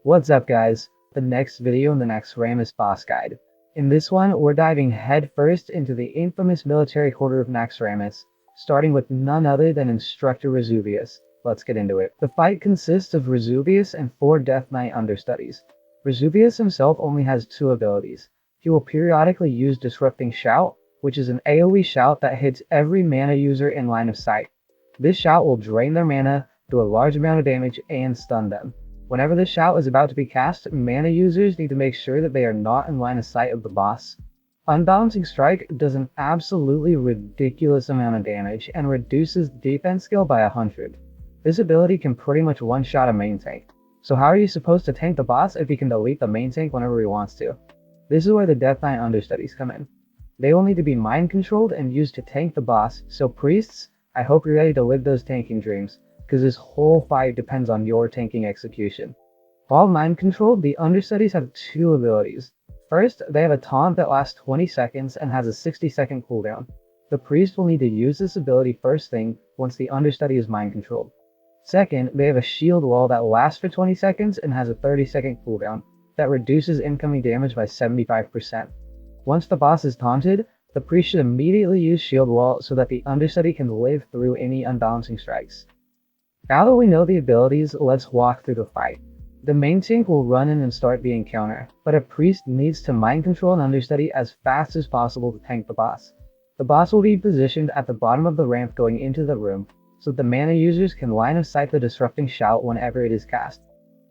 What's up guys, the next video in the Naxxramas boss guide. In this one, we're diving headfirst into the infamous military quarter of Naxxramas, starting with none other than Instructor Razuvious. Let's get into it. The fight consists of Razuvious and 4 Death Knight Understudies. Razuvious himself only has 2 abilities. He will periodically use Disrupting Shout, which is an AoE shout that hits every mana user in line of sight. This shout will drain their mana, do a large amount of damage, and stun them. Whenever this shout is about to be cast, mana users need to make sure that they are not in line of sight of the boss. Unbalancing Strike does an absolutely ridiculous amount of damage and reduces defense skill by 100. This ability can pretty much one-shot a main tank. So how are you supposed to tank the boss if he can delete the main tank whenever he wants to? This is where the Death Knight Understudies come in. They will need to be mind controlled and used to tank the boss, so priests, I hope you're ready to live those tanking dreams, because this whole fight depends on your tanking execution. While mind controlled, the Understudies have 2 abilities. First, they have a taunt that lasts 20 seconds and has a 60-second cooldown. The priest will need to use this ability first thing once the Understudy is mind controlled. Second, they have a shield wall that lasts for 20 seconds and has a 30-second cooldown that reduces incoming damage by 75%. Once the boss is taunted, the priest should immediately use shield wall so that the Understudy can live through any unbalancing strikes. Now that we know the abilities, let's walk through the fight. The main tank will run in and start the encounter, but a priest needs to mind control an Understudy as fast as possible to tank the boss. The boss will be positioned at the bottom of the ramp going into the room, so that the mana users can line of sight the Disrupting Shout whenever it is cast.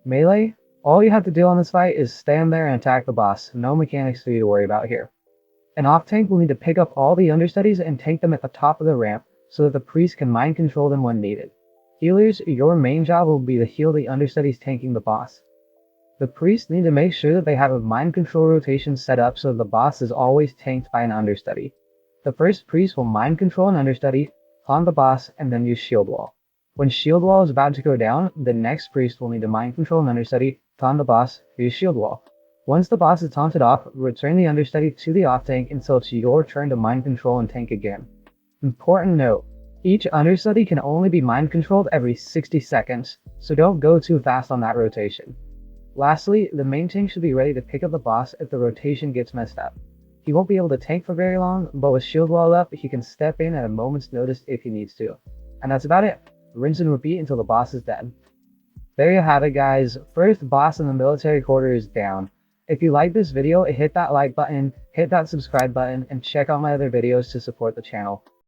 Melee? All you have to do on this fight is stand there and attack the boss, no mechanics for you to worry about here. An off-tank will need to pick up all the Understudies and tank them at the top of the ramp, so that the priest can mind control them when needed. Healers, your main job will be to heal the Understudies tanking the boss. The priests need to make sure that they have a mind control rotation set up so that the boss is always tanked by an Understudy. The first priest will mind control an Understudy, taunt the boss, and then use shield wall. When shield wall is about to go down, the next priest will need to mind control an Understudy, taunt the boss, use shield wall. Once the boss is taunted off, return the Understudy to the off tank until it's your turn to mind control and tank again. Important note. Each Understudy can only be mind controlled every 60 seconds, so don't go too fast on that rotation. Lastly, the main tank should be ready to pick up the boss if the rotation gets messed up. He won't be able to tank for very long, but with shield wall up, he can step in at a moment's notice if he needs to. And that's about it. Rinse and repeat until the boss is dead. There you have it guys, first boss in the military quarter is down. If you like this video, hit that like button, hit that subscribe button, and check out my other videos to support the channel.